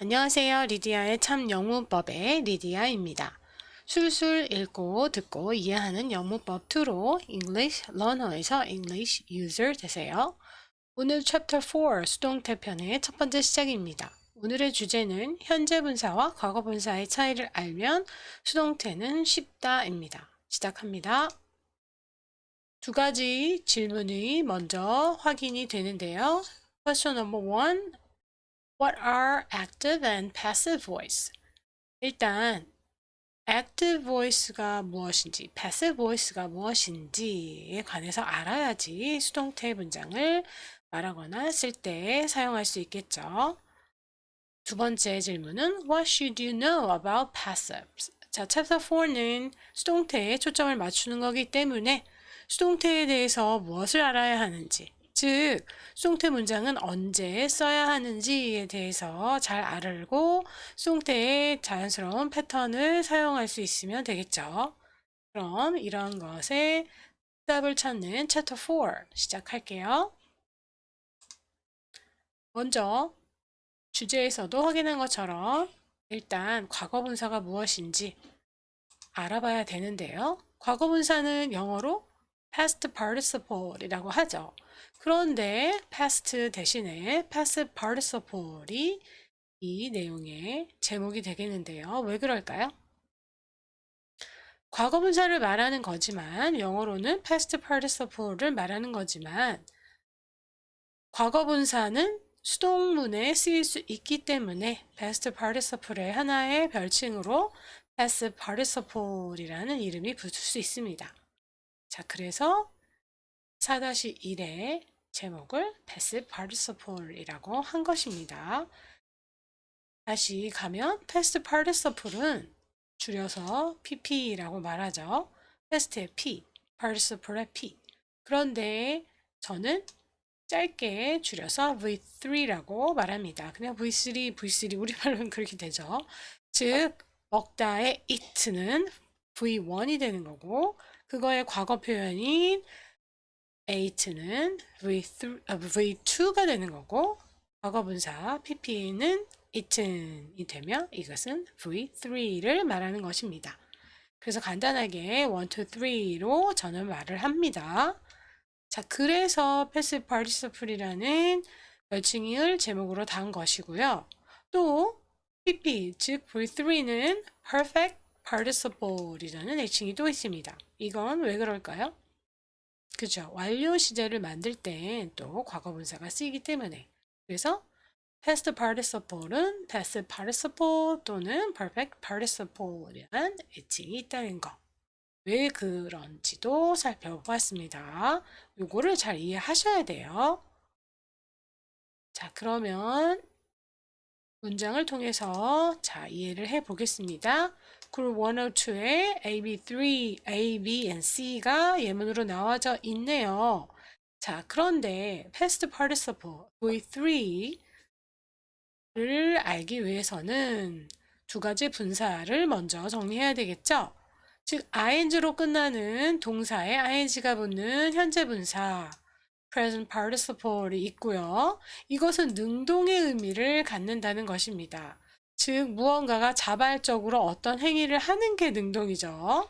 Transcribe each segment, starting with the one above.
안녕하세요. 리디아의 참 영문법의 리디아입니다. 술술 읽고 듣고 이해하는 영문법 2로 English Learner에서 English User 되세요. 오늘 Chapter 4 수동태 편의 첫 번째 시작입니다. 오늘의 주제는 현재 분사와 과거 분사의 차이를 알면 수동태는 쉽다입니다. 시작합니다. 두 가지 질문이 먼저 확인이 되는데요. Question number 1. What are active and passive voice? 일단 active voice가 무엇인지, passive voice가 무엇인지에 관해서 알아야지 수동태 문장을 말하거나 쓸 때 사용할 수 있겠죠. 두 번째 질문은 What should you know about passives? 자, 챕터 4는 수동태에 초점을 맞추는 거기 때문에 수동태에 대해서 무엇을 알아야 하는지, 즉 수동태 문장은 언제 써야 하는지에 대해서 잘 알고 수동태의 자연스러운 패턴을 사용할 수 있으면 되겠죠. 그럼 이런 것에 답을 찾는 챕터 4 시작할게요. 먼저 주제에서도 확인한 것처럼 일단 과거분사가 무엇인지 알아봐야 되는데요. 과거분사는 영어로 past participle이라고 하죠. 그런데 past 대신에 passive participle이 이 내용의 제목이 되겠는데요. 왜 그럴까요? 과거분사를 말하는 거지만 영어로는 past participle를 말하는 거지만 과거분사는 수동문에 쓰일 수 있기 때문에 past participle의 하나의 별칭으로 passive participle이라는 이름이 붙을 수 있습니다. 자, 그래서 4-1의 제목을 passive participle이라고 한 것입니다. 다시 가면 past participle은 줄여서 pp라고 말하죠. past의 p, participle의 p. 그런데 저는 짧게 줄여서 V3라고 말합니다. 그냥 V3, V3 우리말로는 그렇게 되죠. 즉 먹다의 eat는 V1이 되는 거고 그거의 과거 표현인 ate는 V2가 되는 거고 과거분사 pp는 eaten이 되며 이것은 V3를 말하는 것입니다. 그래서 간단하게 1, 2, 3로 저는 말을 합니다. 자, 그래서 passive participle이라는 별칭을 제목으로 단 것이고요. 또 PP, 즉 V3는 perfect participle이라는 애칭이 또 있습니다. 이건 왜 그럴까요? 그죠? 완료 시제를 만들 땐 또 과거분사가 쓰이기 때문에. 그래서 past participle은 passive participle 또는 perfect participle이라는 애칭이 있다는 거. 왜 그런지도 살펴보았습니다. 요거를 잘 이해하셔야 돼요. 자, 그러면 문장을 통해서 이해를 해 보겠습니다. 그룹 102에 A, B and C가 예문으로 나와져 있네요. 자, 그런데 past participle V3를 알기 위해서는 두 가지 분사를 먼저 정리해야 되겠죠? 즉 ing로 끝나는 동사에 ing가 붙는 현재 분사 present participle이 있고요. 이것은 능동의 의미를 갖는다는 것입니다. 즉 무언가가 자발적으로 어떤 행위를 하는 게 능동이죠.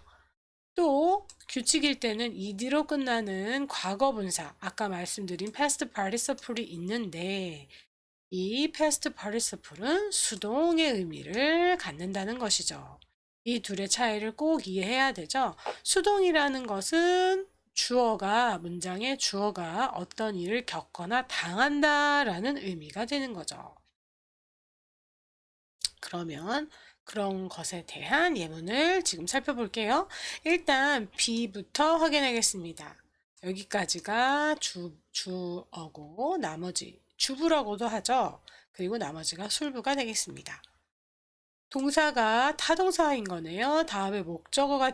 또 규칙일 때는 ed로 끝나는 과거 분사, 아까 말씀드린 past participle이 있는데 이 past participle은 수동의 의미를 갖는다는 것이죠. 이 둘의 차이를 꼭 이해해야 되죠. 수동이라는 것은 문장의 주어가 어떤 일을 겪거나 당한다라는 의미가 되는 거죠. 그러면 그런 것에 대한 예문을 지금 살펴볼게요. 일단 B부터 확인하겠습니다. 여기까지가 주어고 나머지 주부라고도 하죠. 그리고 나머지가 술부가 되겠습니다. 동사가 타동사인 거네요. 다음에 목적어가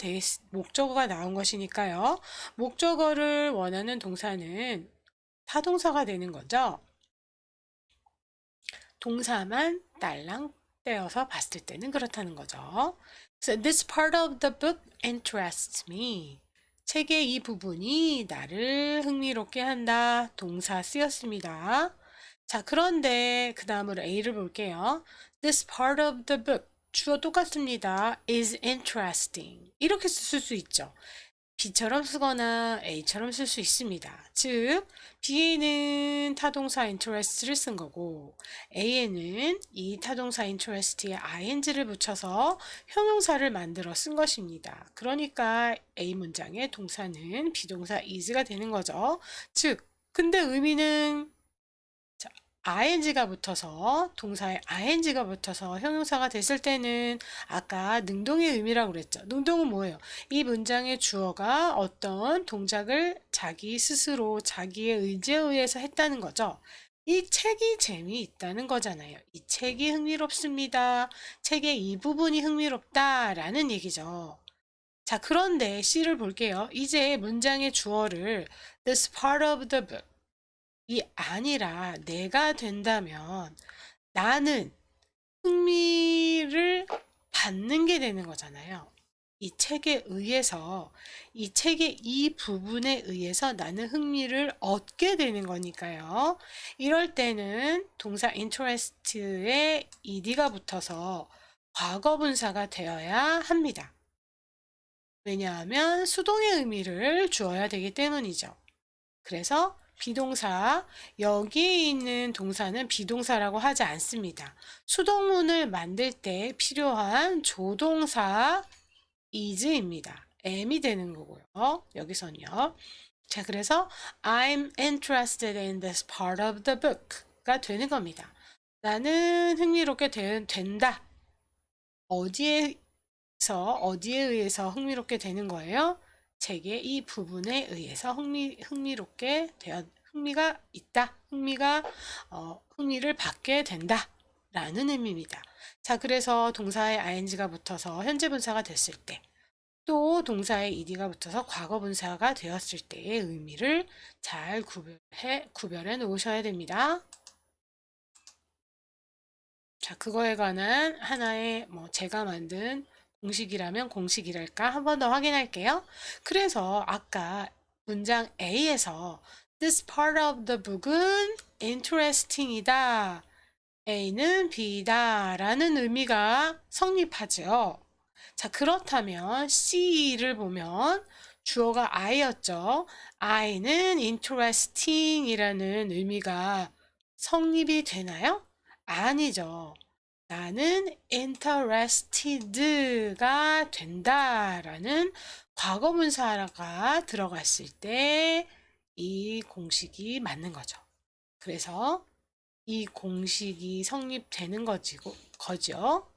나온 것이니까요. 목적어를 원하는 동사는 타동사가 되는 거죠. 동사만 딸랑 떼어서 봤을 때는 그렇다는 거죠. So this part of the book interests me. 책의 이 부분이 나를 흥미롭게 한다. 동사 쓰였습니다. 자, 그런데 그 다음으로 A를 볼게요. This part of the book. 주어 똑같습니다. is interesting. 이렇게 쓸 수 있죠. B처럼 쓰거나 A처럼 쓸 수 있습니다. 즉, B에는 타동사 interest를 쓴 거고, A에는 이 타동사 interest에 ing를 붙여서 형용사를 만들어 쓴 것입니다. 그러니까 A 문장의 동사는 비동사 is가 되는 거죠. 즉, 근데 의미는 ing가 붙어서 동사에 ing가 붙어서 형용사가 됐을 때는 아까 능동의 의미라고 그랬죠. 능동은 뭐예요? 이 문장의 주어가 어떤 동작을 자기 스스로 자기의 의지에 의해서 했다는 거죠. 이 책이 재미있다는 거잖아요. 이 책이 흥미롭습니다. 책의 이 부분이 흥미롭다라는 얘기죠. 자, 그런데 C를 볼게요. 이제 문장의 주어를 this part of the book 이 아니라 내가 된다면 나는 흥미를 받는 게 되는 거잖아요. 이 책에 의해서, 이 책의 이 부분에 의해서 나는 흥미를 얻게 되는 거니까요. 이럴 때는 동사 interest에 ed가 붙어서 과거분사가 되어야 합니다. 왜냐하면 수동의 의미를 주어야 되기 때문이죠. 그래서 비동사, 여기에 있는 동사는 비동사라고 하지 않습니다. 수동문을 만들 때 필요한 조동사 is입니다. am이 되는 거고요. 여기서는요. 자, 그래서 I'm interested in this part of the book가 되는 겁니다. 나는 흥미롭게 된다. 어디에 의해서 흥미롭게 되는 거예요? 책의 이 부분에 의해서 흥미가 있다. 흥미를 받게 된다. 라는 의미입니다. 자, 그래서 동사에 ing가 붙어서 현재 분사가 됐을 때, 또 동사에 ed가 붙어서 과거 분사가 되었을 때의 의미를 잘 구별해 놓으셔야 됩니다. 자, 그거에 관한 하나의 제가 만든 공식이라면 공식이랄까 한 번 더 확인할게요. 그래서 아까 문장 A에서 This part of the book은 interesting이다. A는 B다 라는 의미가 성립하죠. 자, 그렇다면 C를 보면 주어가 I였죠. I는 interesting 이라는 의미가 성립이 되나요? 아니죠. 나는 interested가 된다라는 과거분사가 들어갔을 때 이 공식이 맞는 거죠. 그래서 이 공식이 성립되는 거죠.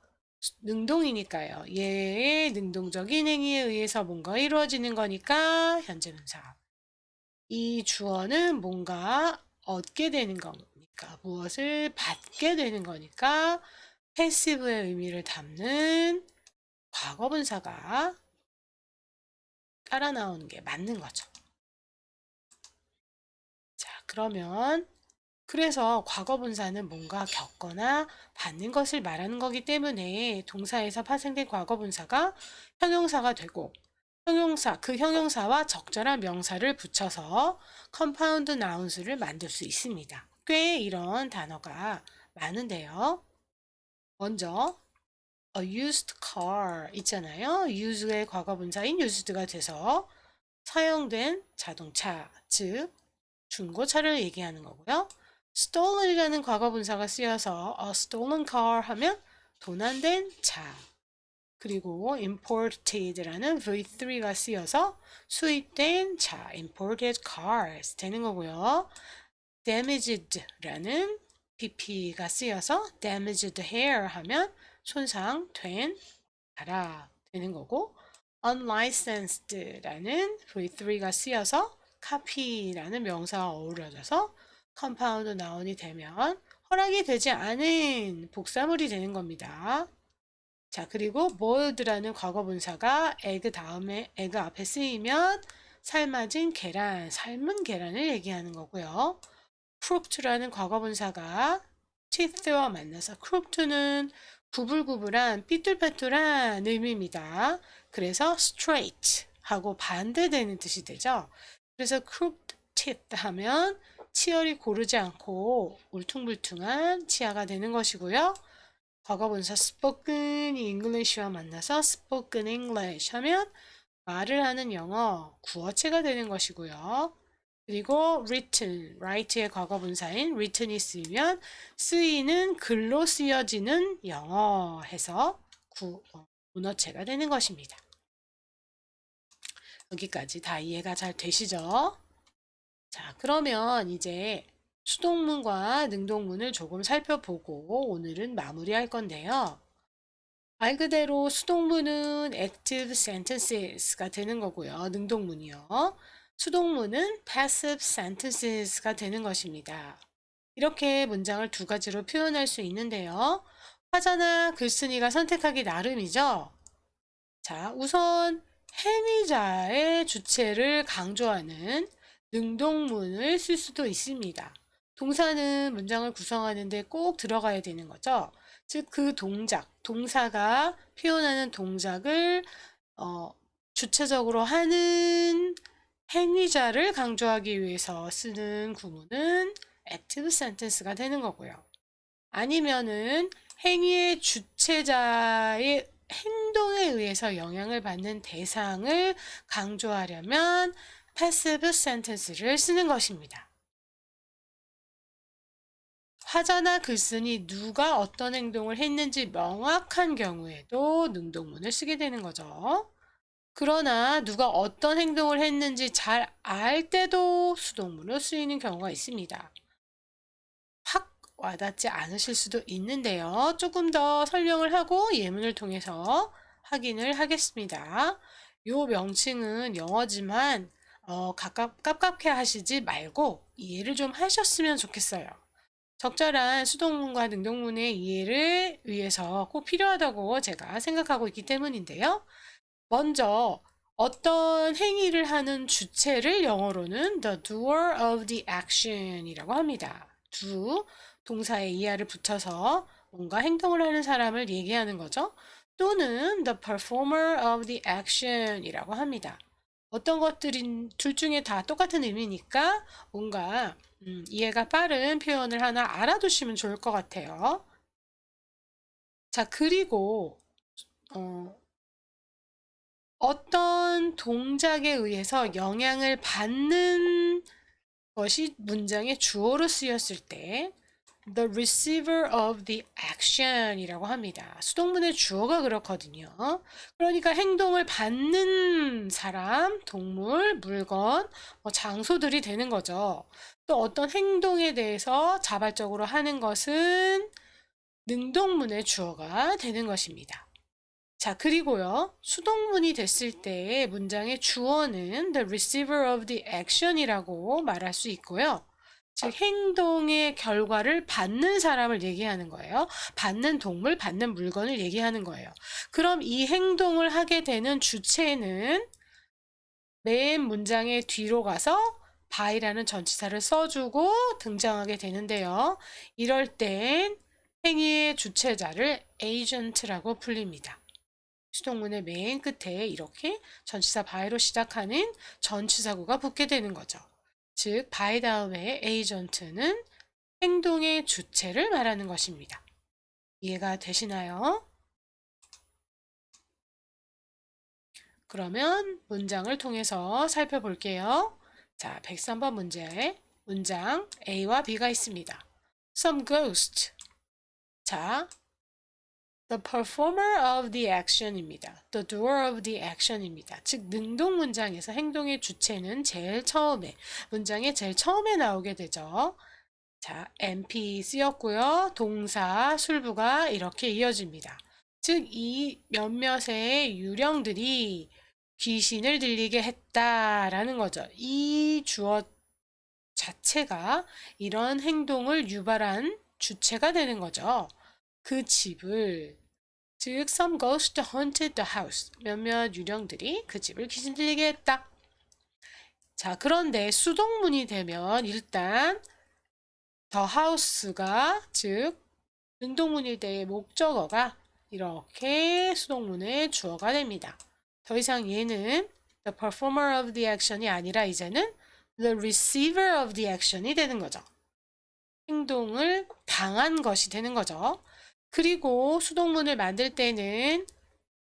능동이니까요. 얘의 능동적인 행위에 의해서 뭔가 이루어지는 거니까 현재분사. 이 주어는 뭔가 얻게 되는 거니까 무엇을 받게 되는 거니까 패시브의 의미를 담는 과거분사가 따라 나오는 게 맞는 거죠. 자, 그러면 그래서 과거분사는 뭔가 겪거나 받는 것을 말하는 거기 때문에 동사에서 파생된 과거분사가 형용사가 되고 그 형용사와 적절한 명사를 붙여서 컴파운드 나운스를 만들 수 있습니다. 꽤 이런 단어가 많은데요. 먼저 a used car 있잖아요. use의 과거분사인 used가 돼서 사용된 자동차, 즉 중고차를 얘기하는 거고요. stolen이라는 과거분사가 쓰여서 a stolen car 하면 도난된 차. 그리고 imported라는 V3가 쓰여서 수입된 차, imported cars 되는 거고요. damaged라는 PP가 쓰여서 damaged hair 하면 손상된 가라 되는 거고 unlicensed라는 V3가 쓰여서 copy라는 명사가 어우러져서 컴파운드 나운이 되면 허락이 되지 않은 복사물이 되는 겁니다. 자, 그리고 boiled라는 과거분사가 egg 앞에 쓰이면 삶은 계란을 얘기하는 거고요. crooked라는 과거분사가 teeth와 만나서 crooked는 구불구불한 삐뚤빼뚤한 의미입니다. 그래서 straight 하고 반대되는 뜻이 되죠. 그래서 crooked teeth 하면 치열이 고르지 않고 울퉁불퉁한 치아가 되는 것이고요. 과거분사 spoken English와 만나서 spoken English 하면 말을 하는 영어, 구어체가 되는 것이고요. 그리고 written, write의 과거분사인 written이 쓰이면 쓰이는 글로 쓰여지는 영어 해서 문어체가 되는 것입니다. 여기까지 다 이해가 잘 되시죠? 자, 그러면 이제 수동문과 능동문을 조금 살펴보고 오늘은 마무리할 건데요. 말 그대로 수동문은 active sentences가 되는 거고요. 능동문이요. 수동문은 passive sentences가 되는 것입니다. 이렇게 문장을 두 가지로 표현할 수 있는데요. 화자나 글쓴이가 선택하기 나름이죠. 자, 우선 행위자의 주체를 강조하는 능동문을 쓸 수도 있습니다. 동사는 문장을 구성하는데 꼭 들어가야 되는 거죠. 즉, 그 동사가 표현하는 동작을 주체적으로 하는 행위자를 강조하기 위해서 쓰는 구문은 active sentence가 되는 거고요. 아니면은 행위의 주체자의 행동에 의해서 영향을 받는 대상을 강조하려면 passive sentence를 쓰는 것입니다. 화자나 글쓴이 누가 어떤 행동을 했는지 명확한 경우에도 능동문을 쓰게 되는 거죠. 그러나 누가 어떤 행동을 했는지 잘 알 때도 수동문으로 쓰이는 경우가 있습니다. 확 와닿지 않으실 수도 있는데요. 조금 더 설명을 하고 예문을 통해서 확인을 하겠습니다. 이 명칭은 영어지만 깝깝해 하시지 말고 이해를 좀 하셨으면 좋겠어요. 적절한 수동문과 능동문의 이해를 위해서 꼭 필요하다고 제가 생각하고 있기 때문인데요. 먼저 어떤 행위를 하는 주체를 영어로는 the doer of the action 이라고 합니다. do, 동사에 ER을 붙여서 뭔가 행동을 하는 사람을 얘기하는 거죠. 또는 the performer of the action 이라고 합니다. 어떤 것들인 둘 중에 다 똑같은 의미니까 뭔가 이해가 빠른 표현을 하나 알아두시면 좋을 것 같아요. 자, 그리고 어떤 동작에 의해서 영향을 받는 것이 문장의 주어로 쓰였을 때 the receiver of the action 이라고 합니다. 수동문의 주어가 그렇거든요. 그러니까 행동을 받는 사람, 동물, 물건, 장소들이 되는 거죠. 또 어떤 행동에 대해서 자발적으로 하는 것은 능동문의 주어가 되는 것입니다. 자, 그리고요. 수동문이 됐을 때 문장의 주어는 the receiver of the action이라고 말할 수 있고요. 즉 행동의 결과를 받는 사람을 얘기하는 거예요. 받는 동물, 받는 물건을 얘기하는 거예요. 그럼 이 행동을 하게 되는 주체는 맨 문장의 뒤로 가서 by라는 전치사를 써주고 등장하게 되는데요. 이럴 땐 행위의 주체자를 agent라고 불립니다. 수동문의 맨 끝에 이렇게 전치사 by로 시작하는 전치사구가 붙게 되는 거죠. 즉, by 다음에 agent는 행동의 주체를 말하는 것입니다. 이해가 되시나요? 그러면 문장을 통해서 살펴볼게요. 자, 103번 문장 A와 B가 있습니다. Some ghost. 자, the performer of the action입니다. the doer of the action입니다. 즉 능동 문장에서 행동의 주체는 문장의 제일 처음에 나오게 되죠. 자, NP 쓰였고요. 동사, 술부가 이렇게 이어집니다. 즉 이 몇몇의 유령들이 귀신을 들리게 했다라는 거죠. 이 주어 자체가 이런 행동을 유발한 주체가 되는 거죠. 그 집을 즉 some ghost haunted the house 몇몇 유령들이 그 집을 귀신 들리게 했다. 자, 그런데 수동문이 되면 일단 the house가 즉 능동문일 때의 목적어가 이렇게 수동문의 주어가 됩니다. 더 이상 얘는 the performer of the action이 아니라 이제는 the receiver of the action이 되는 거죠. 행동을 당한 것이 되는 거죠. 그리고 수동문을 만들 때는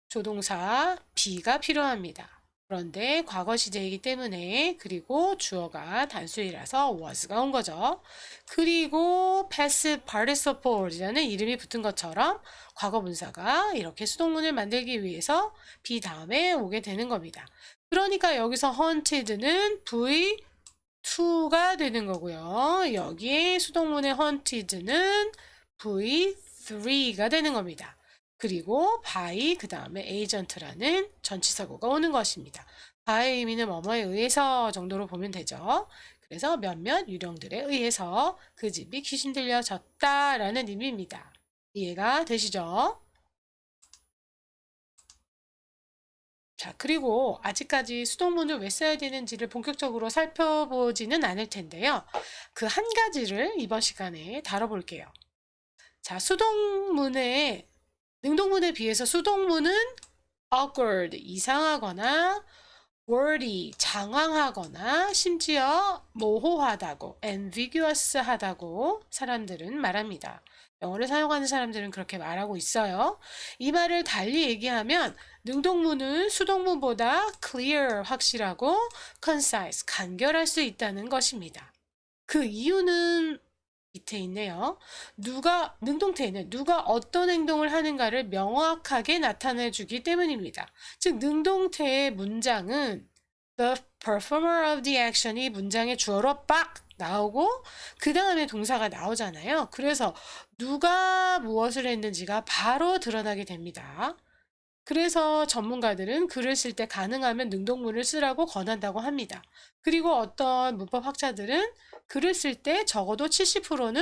조동사 be가 필요합니다. 그런데 과거 시제이기 때문에 그리고 주어가 단수이라서 was가 온 거죠. 그리고 passive participle이라는 이름이 붙은 것처럼 과거 분사가 이렇게 수동문을 만들기 위해서 be 다음에 오게 되는 겁니다. 그러니까 여기서 hunted는 V2가 되는 거고요. 여기에 수동문의 hunted는 V3가 되는 겁니다. 그리고 by 그 다음에 agent라는 전치사구가 오는 것입니다. by의 의미는 뭐뭐에 의해서 정도로 보면 되죠. 그래서 몇몇 유령들에 의해서 그 집이 귀신 들려졌다라는 의미입니다. 이해가 되시죠? 자, 그리고 아직까지 수동문을 왜 써야 되는지를 본격적으로 살펴보지는 않을 텐데요. 그 한 가지를 이번 시간에 다뤄볼게요. 자, 수동문의 능동문에 비해서 수동문은 awkward, 이상하거나 wordy, 장황하거나 심지어 모호하다고, ambiguous 하다고 사람들은 말합니다. 영어를 사용하는 사람들은 그렇게 말하고 있어요. 이 말을 달리 얘기하면 능동문은 수동문보다 clear, 확실하고 concise, 간결할 수 있다는 것입니다. 그 이유는 밑에 있네요. 능동태에는 누가 어떤 행동을 하는가를 명확하게 나타내 주기 때문입니다. 즉, 능동태의 문장은 the performer of the action이 문장의 주어로 빡 나오고 그 다음에 동사가 나오잖아요. 그래서 누가 무엇을 했는지가 바로 드러나게 됩니다. 그래서 전문가들은 글을 쓸 때 가능하면 능동문을 쓰라고 권한다고 합니다. 그리고 어떤 문법 학자들은 글을 쓸 때 적어도 70%는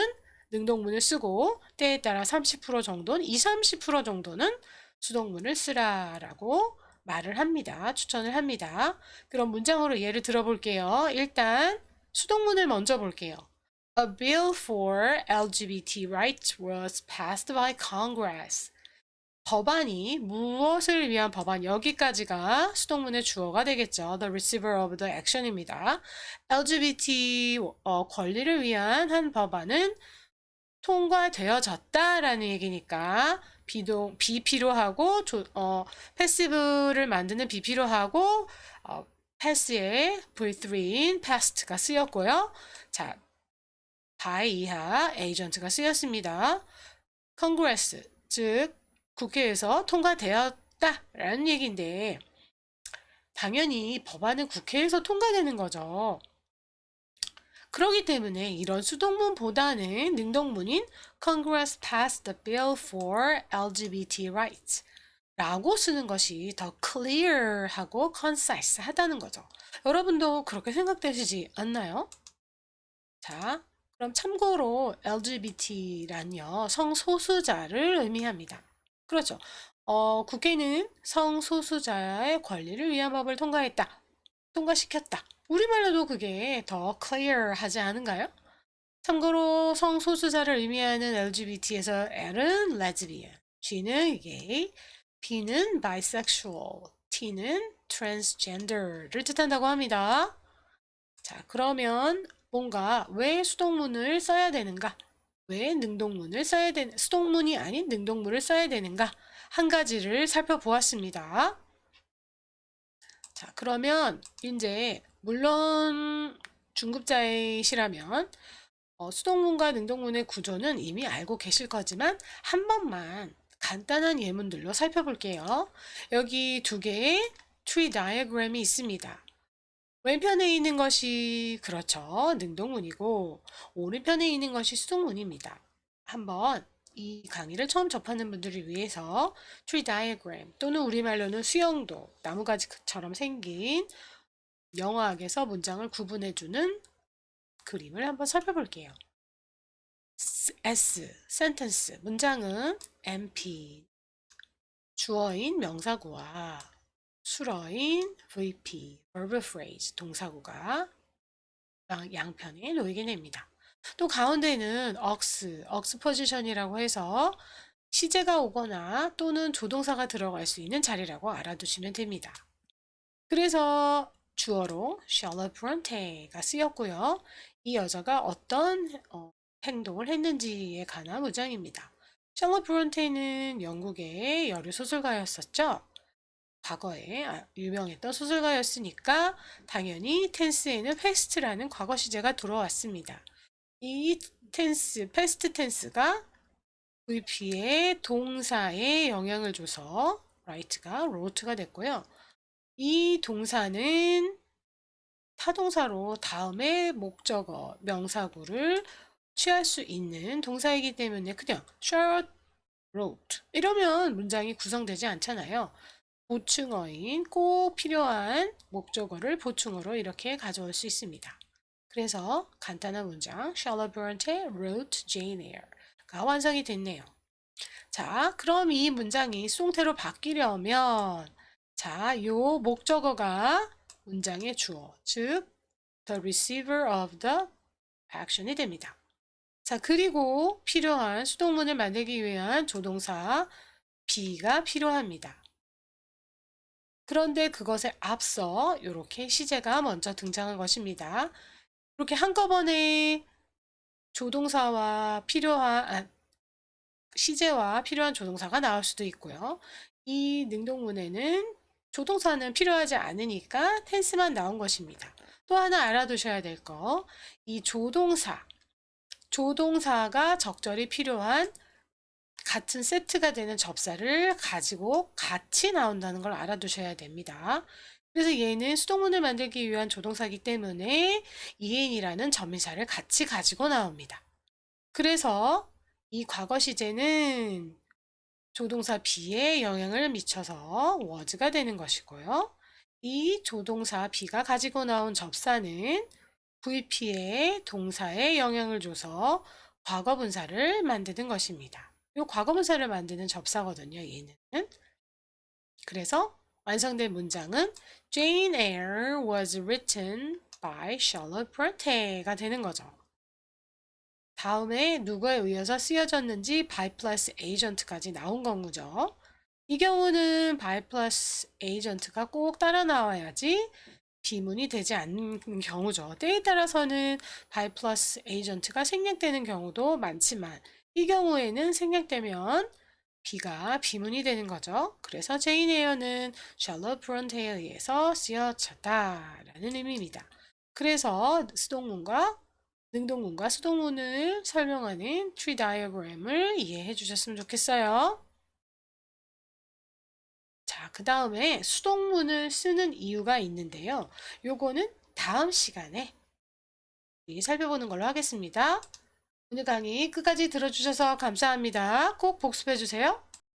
능동문을 쓰고 때에 따라 30% 정도는 30% 정도는 수동문을 쓰라라고 말을 합니다. 추천을 합니다. 그럼 문장으로 예를 들어볼게요. 일단 수동문을 먼저 볼게요. A bill for LGBT rights was passed by Congress. 법안이 무엇을 위한 법안? 여기까지가 수동문의 주어가 되겠죠. The receiver of the action입니다. LGBT 권리를 위한 한 법안은 통과되어졌다라는 얘기니까 비필요하고 패시브를 만드는 비필요하고 패스의 V3인 past가 쓰였고요. 자, by 이하 agent가 쓰였습니다. Congress, 즉 국회에서 통과되었다라는 얘기인데 당연히 법안은 국회에서 통과되는 거죠. 그렇기 때문에 이런 수동문보다는 능동문인 Congress passed the bill for LGBT rights 라고 쓰는 것이 더 clear하고 concise 하다는 거죠. 여러분도 그렇게 생각되시지 않나요? 자, 그럼 참고로 LGBT란요, 성소수자를 의미합니다. 그렇죠. 국회는 성소수자의 권리를 위한 법을 통과시켰다. 우리말로도 그게 더 clear하지 않은가요? 참고로 성소수자를 의미하는 LGBT에서 L은 lesbian, G는 gay, B는 bisexual, T는 transgender를 뜻한다고 합니다. 자, 그러면 뭔가 왜 수동문을 써야 되는가? 왜 수동문이 아닌 능동문을 써야 되는가? 한 가지를 살펴보았습니다. 자, 그러면 이제 물론 중급자이시라면 수동문과 능동문의 구조는 이미 알고 계실 거지만 한 번만 간단한 예문들로 살펴볼게요. 여기 두 개의 tree diagram이 있습니다. 왼편에 있는 것이 그렇죠. 능동문이고 오른편에 있는 것이 수동문입니다. 한번 이 강의를 처음 접하는 분들을 위해서 tree diagram 또는 우리말로는 수영도, 나무가지처럼 생긴 영어학에서 문장을 구분해주는 그림을 한번 살펴볼게요. sentence, 문장은 MP, 주어인 명사구와 수러인 VP, verb phrase, 동사구가 양편에 놓이게 됩니다. 또 가운데는 aux 포지션이라고 해서 시제가 오거나 또는 조동사가 들어갈 수 있는 자리라고 알아두시면 됩니다. 그래서 주어로 Charlotte Bronte가 쓰였고요. 이 여자가 어떤 행동을 했는지에 관한 문장입니다. 샬롯 브론테는 영국의 여류 소설가였었죠. 과거에 유명했던 소설가였으니까 당연히 텐스에는 패스트라는 과거 시제가 들어왔습니다. 이 텐스, 패스트 텐스가 VP의 동사에 영향을 줘서 write가 wrote가 됐고요. 이 동사는 타동사로 다음에 목적어, 명사구를 취할 수 있는 동사이기 때문에 그냥 Charlotte wrote 이러면 문장이 구성되지 않잖아요. 보충어인 꼭 필요한 목적어를 보충어로 이렇게 가져올 수 있습니다. 그래서 간단한 문장 Charlotte Bronte wrote Jane Eyre가 완성이 됐네요. 자, 그럼 이 문장이 수동태로 바뀌려면 자, 요 목적어가 문장의 주어, 즉 the receiver of the action이 됩니다. 자, 그리고 필요한 수동문을 만들기 위한 조동사 be가 필요합니다. 그런데 그것에 앞서 이렇게 시제가 먼저 등장한 것입니다. 이렇게 한꺼번에 조동사와 시제와 필요한 조동사가 나올 수도 있고요. 이 능동문에는 조동사는 필요하지 않으니까 텐스만 나온 것입니다. 또 하나 알아두셔야 될 거, 이 조동사가 적절히 필요한 같은 세트가 되는 접사를 가지고 같이 나온다는 걸 알아두셔야 됩니다. 그래서 얘는 수동문을 만들기 위한 조동사이기 때문에 EN이라는 전미사를 같이 가지고 나옵니다. 그래서 이 과거 시제는 조동사 be에 영향을 미쳐서 was가 되는 것이고요. 이 조동사 be가 가지고 나온 접사는 VP의 동사에 영향을 줘서 과거분사를 만드는 것입니다. 이 과거분사를 만드는 접사거든요, 얘는. 그래서 완성된 문장은 Jane Eyre was written by Charlotte Bronte가 되는 거죠. 다음에 누구에 의해서 쓰여졌는지 by plus agent까지 나온 경우죠. 이 경우는 by plus agent가 꼭 따라 나와야지 비문이 되지 않는 경우죠. 때에 따라서는 by plus agent가 생략되는 경우도 많지만 이 경우에는 생략되면 B가 비문이 되는 거죠. 그래서 제인 에어는 샬롯 브론테에 의해서 쓰여졌다라는 의미입니다. 그래서 수동문과 능동문과 수동문을 설명하는 트리 다이어그램을 이해해 주셨으면 좋겠어요. 자, 그 다음에 수동문을 쓰는 이유가 있는데요. 요거는 다음 시간에 살펴보는 걸로 하겠습니다. 오늘 강의 끝까지 들어주셔서 감사합니다. 꼭 복습해 주세요.